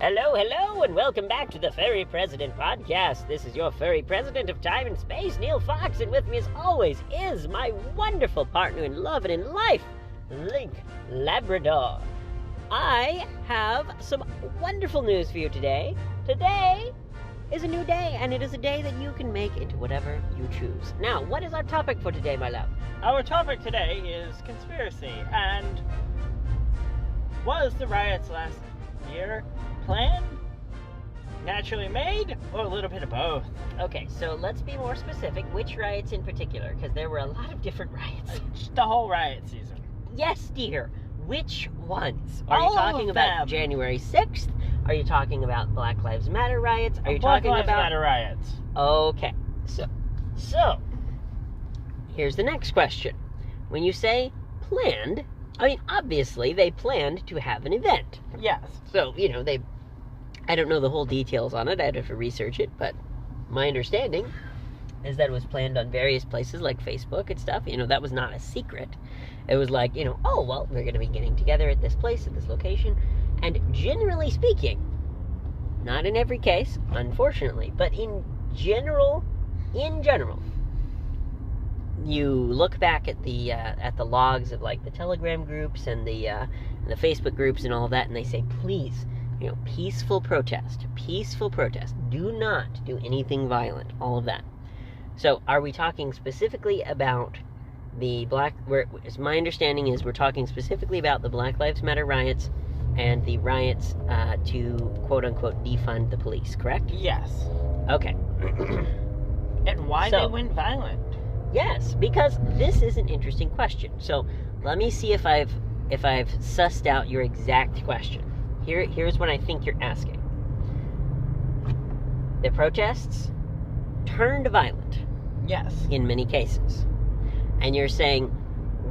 Hello, hello, and welcome back to the Furry President Podcast. This is your furry president of time and space, Neil Fox, and with me as always is my wonderful partner in love and in life, Link Labrador. I have some wonderful news for you today. Today is a new day, and it is a day that you can make into whatever you choose. Now, what is our topic for today, my love? Our topic today is conspiracy, and was the riots last year planned, naturally made, or a little bit of both? Okay, so let's be more specific. Which riots in particular? Because there were a lot of different riots. Just the whole riot season. Yes, dear. Which ones? Are All you talking of about them. January 6th? Are you talking about Black Lives Matter riots? Are you Black talking Lives about... Matter riots. Okay, so, here's the next question. When you say planned, I mean, obviously, they planned to have an event. Yes. So, I don't know the whole details on it. I'd have to research it, but my understanding is that it was planned on various places like Facebook and stuff. That was not a secret. It was like, oh, well, we're going to be getting together at this place, at this location. And generally speaking, not in every case, unfortunately, but in general, you look back at the logs of like the Telegram groups and the Facebook groups and all of that, and they say, please, peaceful protest. Do not do anything violent. All of that. So, are we talking specifically about my understanding is we're talking specifically about the Black Lives Matter riots and the riots to quote-unquote defund the police, correct? Yes. Okay. And why they went violent? Yes, because this is an interesting question. So, let me see if I've sussed out your exact question. Here's what I think you're asking. The protests turned violent. Yes. In many cases. And you're saying,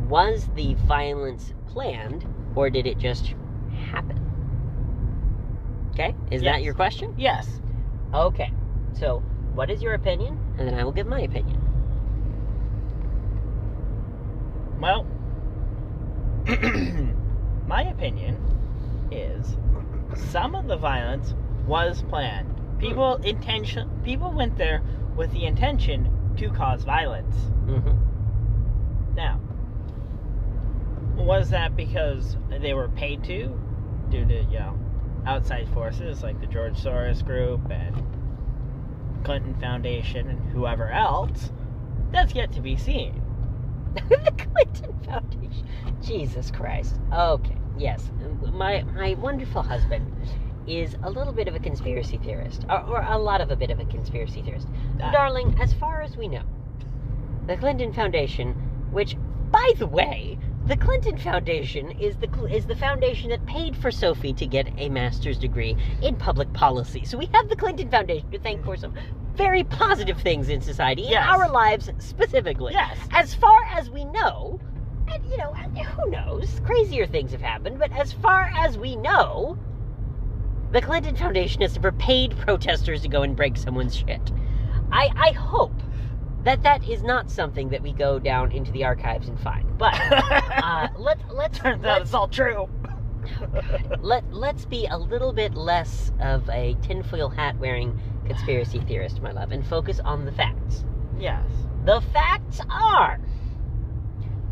was the violence planned, or did it just happen? Okay? Is that your question? Yes. Okay. So, what is your opinion? And then I will give my opinion. Well, my opinion is some of the violence was planned. People went there with the intention to cause violence. Mm-hmm. Now, was that because they were paid to, due to, outside forces like the George Soros Group and Clinton Foundation and whoever else? That's yet to be seen. The Clinton Foundation. Jesus Christ. Okay, yes. My wonderful husband is a little bit of a conspiracy theorist. Or a lot of a bit of a conspiracy theorist. Darling, as far as we know, the Clinton Foundation, which, by the way, the Clinton Foundation is the foundation that paid for Sophie to get a master's degree in public policy. So we have the Clinton Foundation to thank for some very positive things in society, in our lives specifically. Yes. As far as we know, and who knows, crazier things have happened, but as far as we know, the Clinton Foundation has never paid protesters to go and break someone's shit. I hope that is not something that we go down into the archives and find. But let's Turns out it's all true. Oh God. Let's be a little bit less of a tinfoil hat wearing conspiracy theorist, my love, and focus on the facts. Yes. The facts are: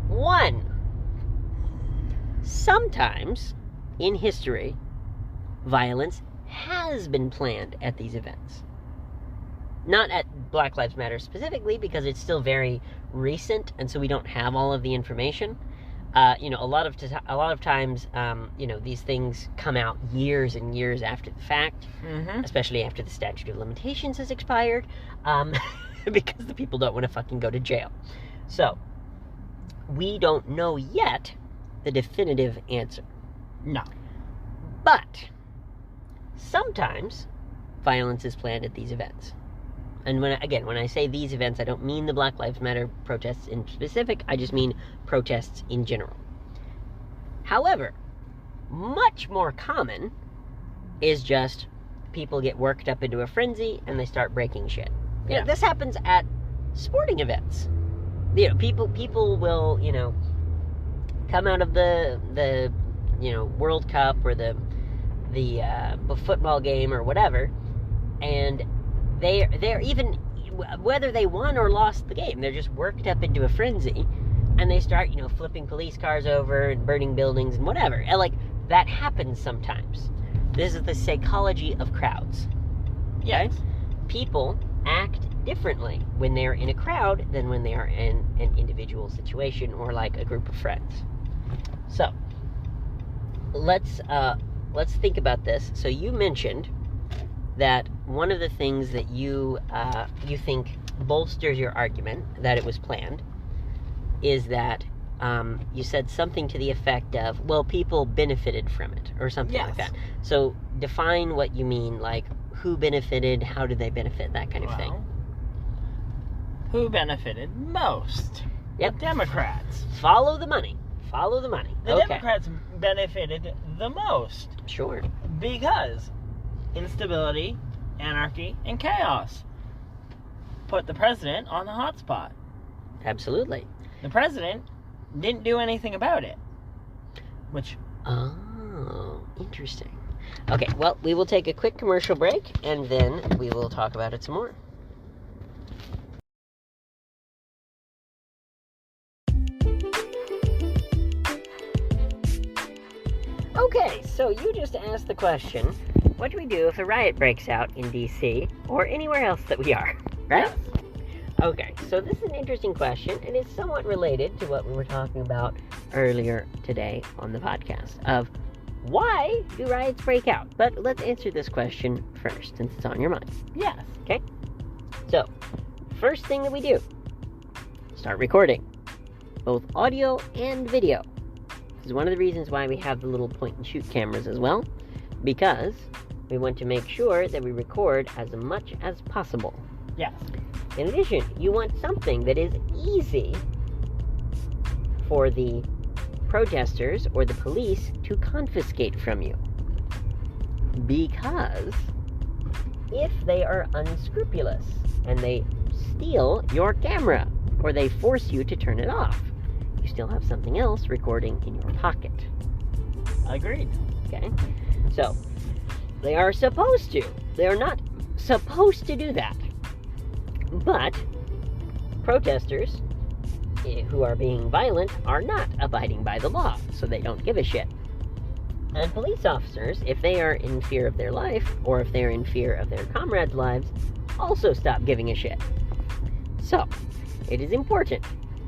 1, sometimes in history, violence has been planned at these events. Not at Black Lives Matter specifically, because it's still very recent, and so we don't have all of the information. A lot of times, these things come out years and years after the fact, especially after the statute of limitations has expired, because the people don't want to fucking go to jail. So, we don't know yet the definitive answer. No. But, sometimes, violence is planned at these events. And when I say these events, I don't mean the Black Lives Matter protests in specific, I just mean protests in general. However, much more common is just people get worked up into a frenzy and they start breaking shit. Yeah. This happens at sporting events. People will, come out of the World Cup or the the football game or whatever, and they're even, whether they won or lost the game, they're just worked up into a frenzy, and they start, flipping police cars over and burning buildings and whatever. And, like, that happens sometimes. This is the psychology of crowds. Yes. Okay? People act differently when they're in a crowd than when they are in an individual situation or like a group of friends. So let's think about this. So you mentioned that one of the things that you think bolsters your argument that it was planned is that you said something to the effect of, well, people benefited from it or something like that. So define what you mean, like who benefited, how did they benefit, that kind of thing. Who benefited most? Yep. The Democrats. Follow the money. Follow the money. The Democrats benefited the most. Sure. Because instability, anarchy, and chaos put the president on the hot spot. Absolutely. The president didn't do anything about it. Oh, interesting. Okay, well, we will take a quick commercial break, and then we will talk about it some more. Okay, so you just asked the question, what do we do if a riot breaks out in D.C. or anywhere else that we are, right? Yes. Okay, so this is an interesting question, and it's somewhat related to what we were talking about earlier today on the podcast, of why do riots break out? But let's answer this question first, since it's on your mind. Yes. Okay? So, first thing that we do, start recording, both audio and video. This is one of the reasons why we have the little point-and-shoot cameras as well, because we want to make sure that we record as much as possible. Yes. In addition, you want something that is easy for the protesters or the police to confiscate from you. Because if they are unscrupulous and they steal your camera or they force you to turn it off, you still have something else recording in your pocket. Agreed. Okay? So, they are supposed to. They are not supposed to do that. But protesters who are being violent are not abiding by the law, so they don't give a shit. And police officers, if they are in fear of their life, or if they're in fear of their comrades' lives, also stop giving a shit. So, it is important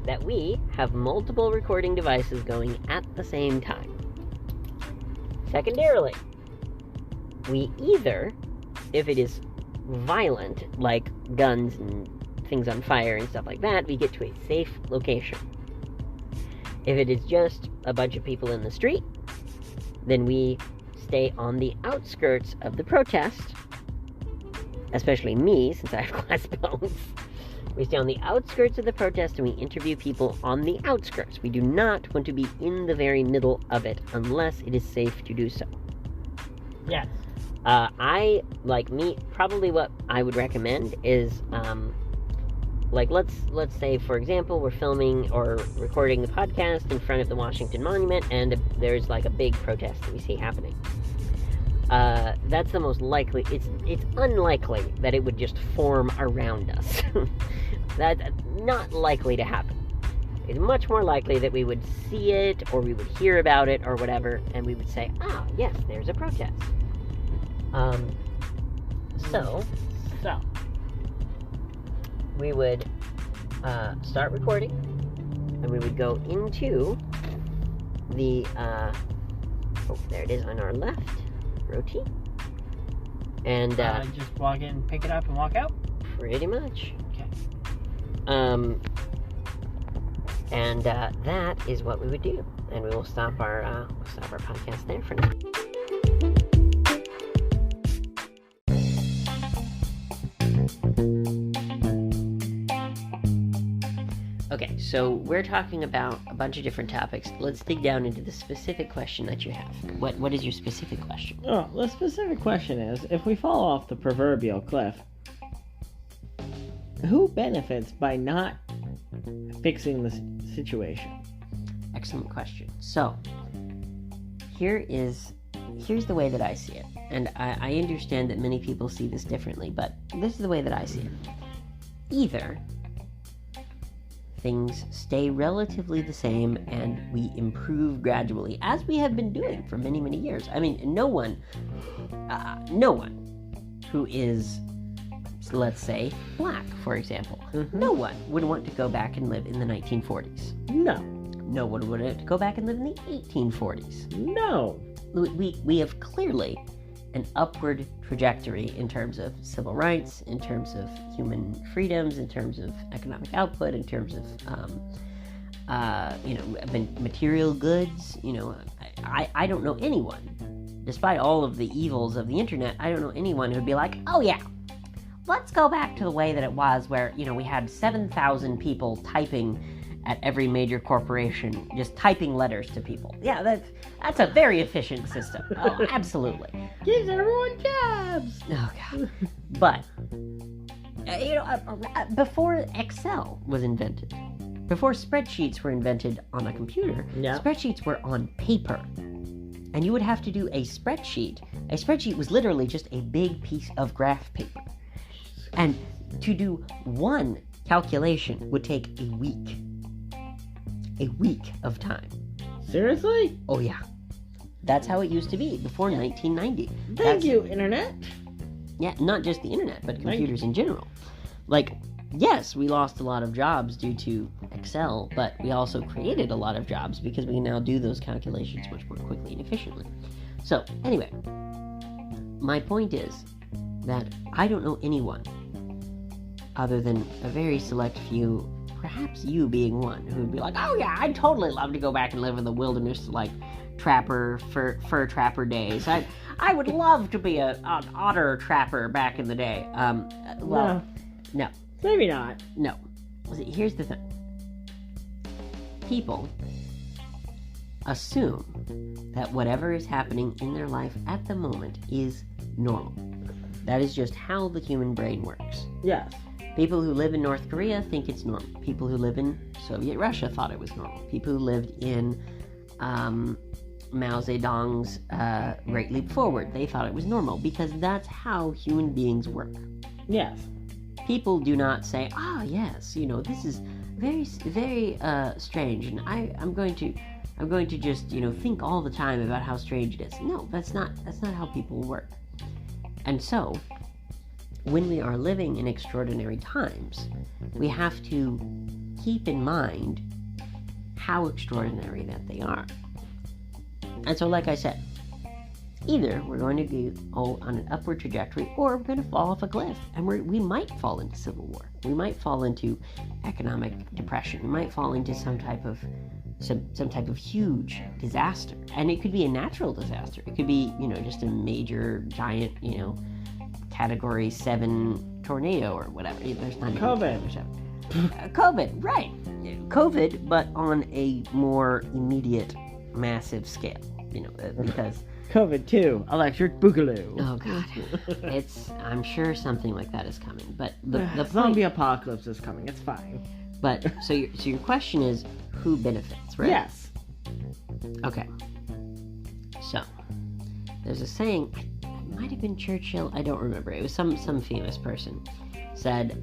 that we have multiple recording devices going at the same time. Secondarily, we either, if it is violent, like guns and things on fire and stuff like that, we get to a safe location. If it is just a bunch of people in the street, then we stay on the outskirts of the protest, especially me, since I have glass bones. We stay on the outskirts of the protest and we interview people on the outskirts. We do not want to be in the very middle of it unless it is safe to do so. Yes. Probably what I would recommend is, let's say, for example, we're filming or recording the podcast in front of the Washington Monument, and there's like a big protest that we see happening. That's the most likely. It's unlikely that it would just form around us. That's not likely to happen. It's much more likely that we would see it, or we would hear about it, or whatever, and we would say, yes, there's a protest. So, we would start recording, and we would go into the, there it is on our left, rotate, and, just walk in, pick it up, and walk out? Pretty much. Okay. And that is what we would do, and we will stop our podcast there for now. Okay, so we're talking about a bunch of different topics. Let's dig down into the specific question that you have. What is your specific question? Oh, the specific question is, if we fall off the proverbial cliff, who benefits by not fixing the situation? Excellent question. So, here is here's the way that I see it. And I understand that many people see this differently, but this is the way that I see it. Either things stay relatively the same and we improve gradually, as we have been doing for many, many years. I mean, no one who is, let's say, black, for example, no one would want to go back and live in the 1940s. No. No one would want to go back and live in the 1840s. No. We have clearly an upward trajectory in terms of civil rights, in terms of human freedoms, in terms of economic output, in terms of material goods. I don't know anyone, despite all of the evils of the internet, I don't know anyone who'd be like, oh yeah, let's go back to the way that it was where, we had 7,000 people typing at every major corporation, just typing letters to people. Yeah, that's a very efficient system. Oh, absolutely. Gives everyone jobs. Oh, God. But, before Excel was invented, before spreadsheets were invented on a computer, spreadsheets were on paper. And you would have to do a spreadsheet. A spreadsheet was literally just a big piece of graph paper. And to do one calculation would take a week. A week of time. Seriously? Oh, yeah. That's how it used to be before 1990. Thank you, Internet. Yeah, not just the Internet, but computers in general. Like, yes, we lost a lot of jobs due to Excel, but we also created a lot of jobs because we can now do those calculations much more quickly and efficiently. So, anyway, my point is that I don't know anyone other than a very select few, perhaps you being one, who would be like, oh yeah, I'd totally love to go back and live in the wilderness like fur trapper days. I would love to be an otter trapper back in the day. No. Maybe not. No. See, here's the thing. People assume that whatever is happening in their life at the moment is normal. That is just how the human brain works. Yes. People who live in North Korea think it's normal. People who live in Soviet Russia thought it was normal. People who lived in Mao Zedong's Great Leap Forward, they thought it was normal because that's how human beings work. Yes. People do not say, yes, this is very, very strange, and I'm going to just, think all the time about how strange it is. No, that's not how people work. And so, when we are living in extraordinary times, we have to keep in mind how extraordinary that they are. And so, like I said, either we're going to go on an upward trajectory, or we're going to fall off a cliff, and we might fall into civil war. We might fall into economic depression. We might fall into some type of huge disaster, and it could be a natural disaster. It could be, just a major, giant, Category 7 tornado or whatever. There's not COVID. COVID, right? COVID, but on a more immediate, massive scale. Because COVID 2, electric boogaloo. Oh God, I'm sure something like that is coming. But the zombie apocalypse is coming. It's fine. But so your question is, who benefits, right? Yes. Okay. So there's a saying. It might have been Churchill. I don't remember. It was some famous person said,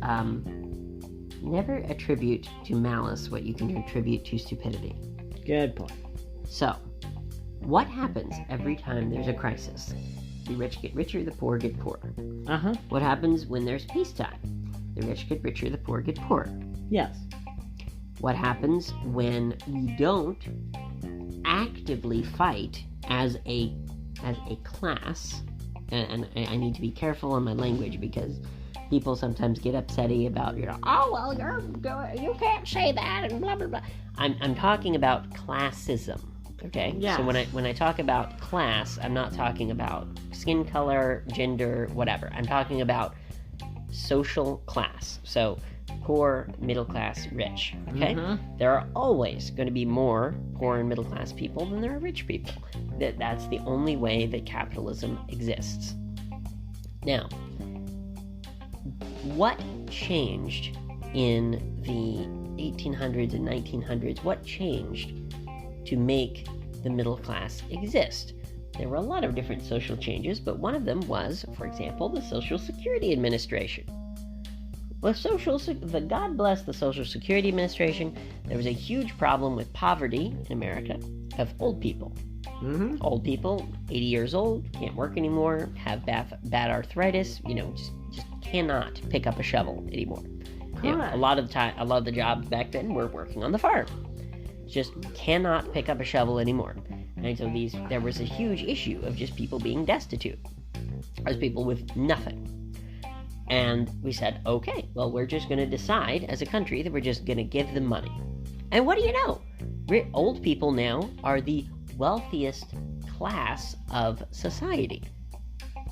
"Never attribute to malice what you can attribute to stupidity." Good point. So, what happens every time there's a crisis? The rich get richer, the poor get poorer. What happens when there's peacetime? The rich get richer, the poor get poorer. Yes. What happens when we don't actively fight as a class? And I need to be careful on my language because people sometimes get upsetty about, oh well, you can't say that and blah blah blah. I'm talking about classism. Okay. Yes. So when I talk about class, I'm not talking about skin color, gender, whatever. I'm talking about social class. So poor, middle class, rich. Okay. There are always going to be more poor and middle class people than there are rich people. That's the only way that capitalism exists. Now, what changed in the 1800s and 1900s? What changed to make the middle class exist? there were a lot of different social changes, but one of them was, for example, the Social Security Administration. God bless the Social Security Administration. There was a huge problem with poverty in America of old people. Mm-hmm. Old people, 80 years old, can't work anymore, have bad arthritis, just cannot pick up a shovel anymore. A lot of the jobs back then were working on the farm. Just cannot pick up a shovel anymore. And so there was a huge issue of just people being destitute. As people with nothing. And we said, okay, well, we're just going to decide as a country that we're just going to give them money. And what do you know? Old people now are the wealthiest class of society.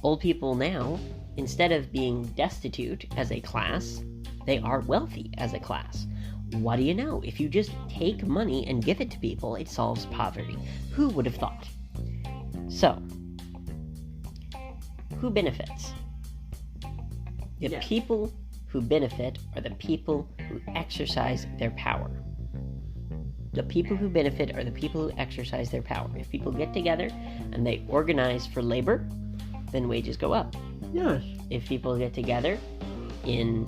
Old people now, instead of being destitute as a class, they are wealthy as a class. What do you know? If you just take money and give it to people, it solves poverty. Who would have thought? So, who benefits? The people who benefit are the people who exercise their power. The people who benefit are the people who exercise their power. If people get together and they organize for labor, then wages go up. Yes. If people get together in,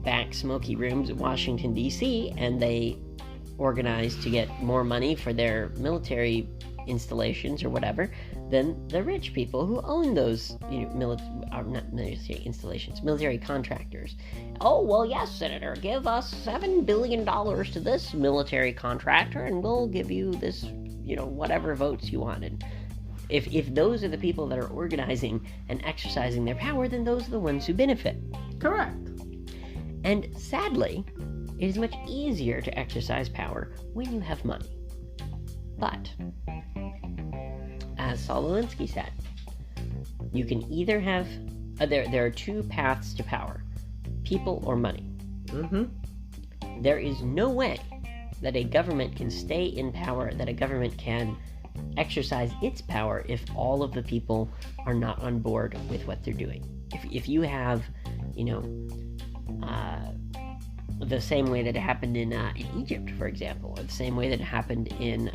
back smoky rooms in Washington, D.C., and they organize to get more money for their military installations or whatever, then the rich people who own those, military contractors. Oh, well, yes, Senator, give us $7 billion to this military contractor, and we'll give you this, whatever votes you wanted. If those are the people that are organizing and exercising their power, then those are the ones who benefit. Correct. And sadly, it is much easier to exercise power when you have money. But, as Saul Alinsky said, you can either have... there are two paths to power. People or money. Mm-hmm. There is no way that a government can stay in power, that a government can exercise its power if all of the people are not on board with what they're doing. If you have, the same way that it happened in Egypt, for example, or the same way that it happened in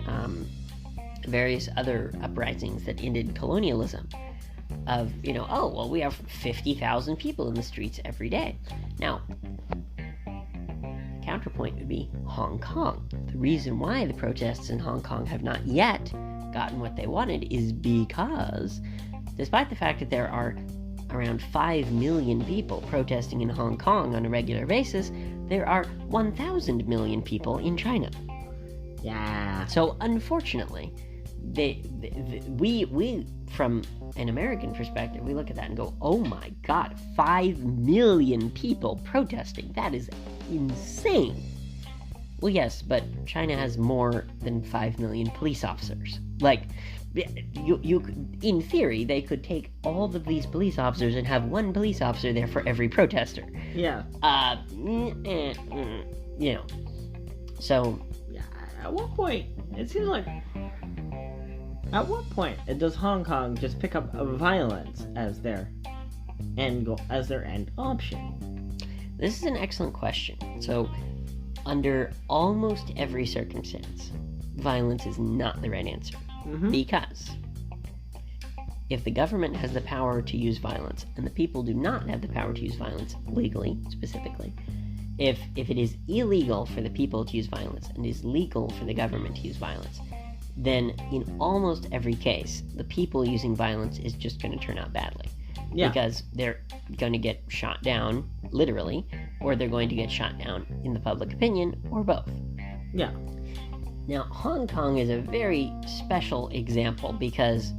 various other uprisings that ended colonialism, of, we have 50,000 people in the streets every day. Now, counterpoint would be Hong Kong. The reason why the protests in Hong Kong have not yet gotten what they wanted is because, despite the fact that there are around 5 million people protesting in Hong Kong on a regular basis, there are 1,000 million people in China. Yeah. So, unfortunately, we from an American perspective, we look at that and go, oh my god, 5 million people protesting. That is insane. Well, yes, but China has more than 5 million police officers. Like, you in theory, they could take all of these police officers and have one police officer there for every protester. Yeah. So... Yeah, at what point, it seems like... At what point does Hong Kong just pick up violence as their end option? This is an excellent question. So, under almost every circumstance, violence is not the right answer. Mm-hmm. Because if the government has the power to use violence, and the people do not have the power to use violence, legally, specifically, if it is illegal for the people to use violence, and is legal for the government to use violence, then in almost every case, the people using violence is just going to turn out badly. Yeah. Because they're going to get shot down, literally, or they're going to get shot down in the public opinion, or both. Yeah. Now, Hong Kong is a very special example because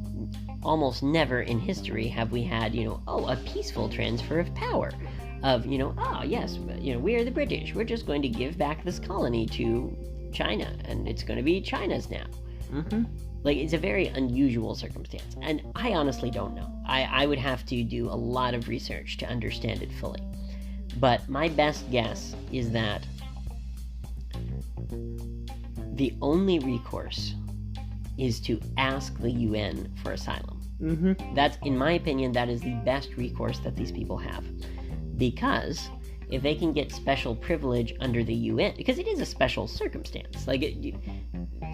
almost never in history have we had, a peaceful transfer of power. Of, yes, we are the British. We're just going to give back this colony to China, and it's going to be China's now. Mm-hmm. Like, it's a very unusual circumstance, and I honestly don't know. I would have to do a lot of research to understand it fully. But my best guess is that the only recourse is to ask the UN for asylum. Mm-hmm. That's, in my opinion, that is the best recourse that these people have. Because if they can get special privilege under the UN, because it is a special circumstance. Like,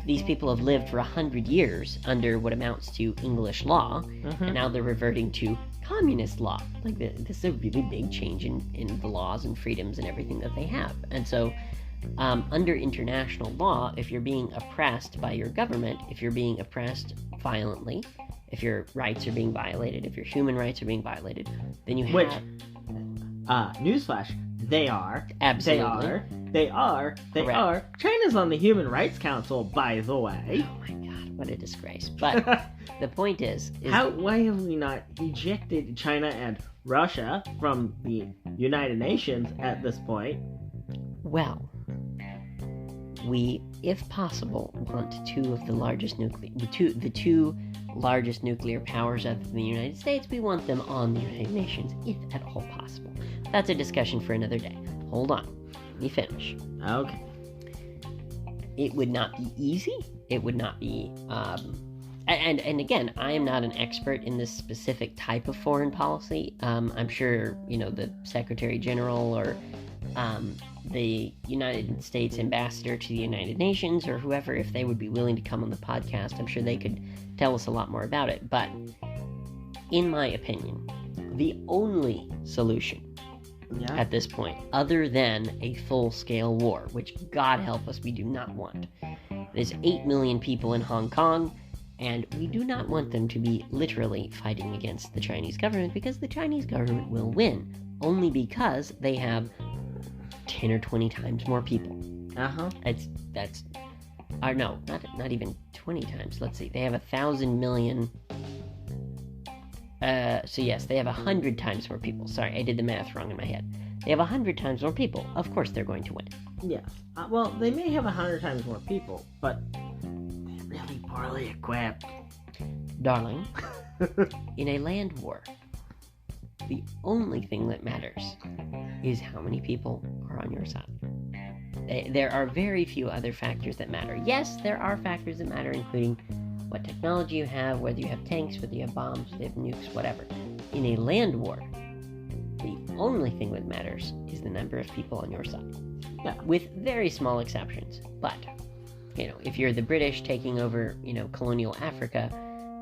these people have lived for 100 years under what amounts to English law, and now they're reverting to communist law. Like, this is a really big change in the laws and freedoms and everything that they have. And so, under international law, if you're being oppressed by your government, if you're being oppressed violently, if your rights are being violated, if your human rights are being violated, then you have... Which, newsflash, they are. Absolutely. They are. China's on the Human Rights Council, by the way. Oh my god, what a disgrace. But the point is why have we not ejected China and Russia from the United Nations at this point? Well, we, if possible, want two of the largest the two largest nuclear powers other than the United States. We want them on the United Nations, if at all possible. That's a discussion for another day. Hold on, let me finish. Okay. It would not be easy. It would not be. And again, I am not an expert in this specific type of foreign policy. I'm sure the Secretary General or the United States Ambassador to the United Nations or whoever, if they would be willing to come on the podcast, I'm sure they could tell us a lot more about it. But in my opinion, the only solution at this point, other than a full-scale war, which, God help us, we do not want. There's 8 million people in Hong Kong, and we do not want them to be literally fighting against the Chinese government, because the Chinese government will win, only because they have 10 or 20 times more people. Not even 20 times. Let's see. They have 1,000 million. So yes, they have 100 times more people. Sorry, I did the math wrong in my head. They have 100 times more people. Of course they're going to win. Yes. Well, they may have 100 times more people, but they're really poorly equipped. Darling, in a land war, the only thing that matters is how many people are on your side. There are very few other factors that matter. Yes, there are factors that matter, including what technology you have, whether you have tanks, whether you have bombs, whether you have nukes, whatever. In a land war, the only thing that matters is the number of people on your side. Yeah, with very small exceptions. But, if you're the British taking over, colonial Africa,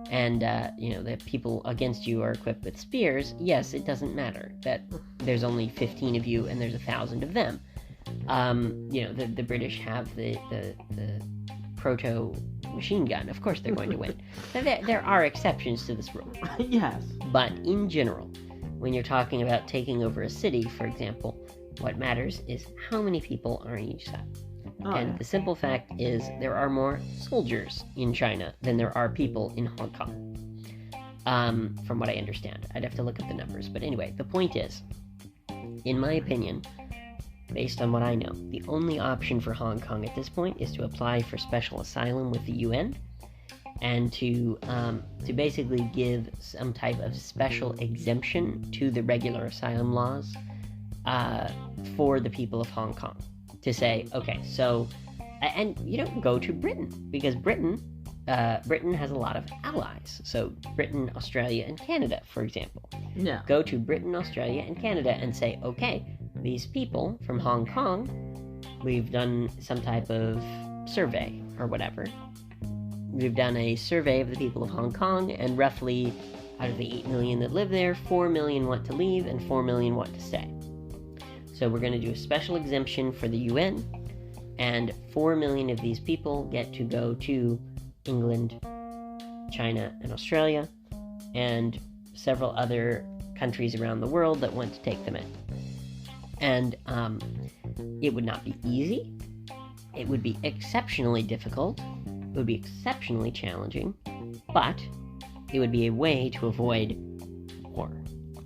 and, the people against you are equipped with spears, yes, it doesn't matter that there's only 15 of you and there's 1,000 of them. The British have the proto machine gun. Of course they're going to win. There are exceptions to this rule. Yes. But in general, when you're talking about taking over a city, for example, what matters is how many people are on each side. The simple fact is there are more soldiers in China than there are people in Hong Kong. From what I understand. I'd have to look at the numbers. But anyway, the point is, in my opinion, based on what I know, the only option for Hong Kong at this point is to apply for special asylum with the UN and to basically give some type of special exemption to the regular asylum laws for the people of Hong Kong. To say, okay, so, and go to Britain, because Britain has a lot of allies. So Britain, Australia, and Canada, for example. Yeah. Go to Britain, Australia, and Canada and say, okay, these people from Hong Kong, we've done some type of survey or whatever. We've done a survey of the people of Hong Kong, and roughly out of the 8 million that live there, 4 million want to leave and 4 million want to stay. So we're going to do a special exemption for the UN, and 4 million of these people get to go to England, China, and Australia, and several other countries around the world that want to take them in. And it would not be easy. It would be exceptionally difficult. It would be exceptionally challenging. But it would be a way to avoid war.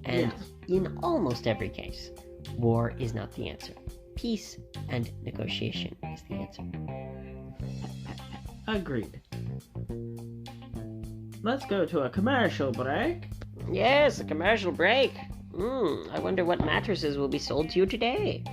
And in almost every case, war is not the answer. Peace and negotiation is the answer. Agreed. Let's go to a commercial break. Yes, a commercial break. I wonder what mattresses will be sold to you today.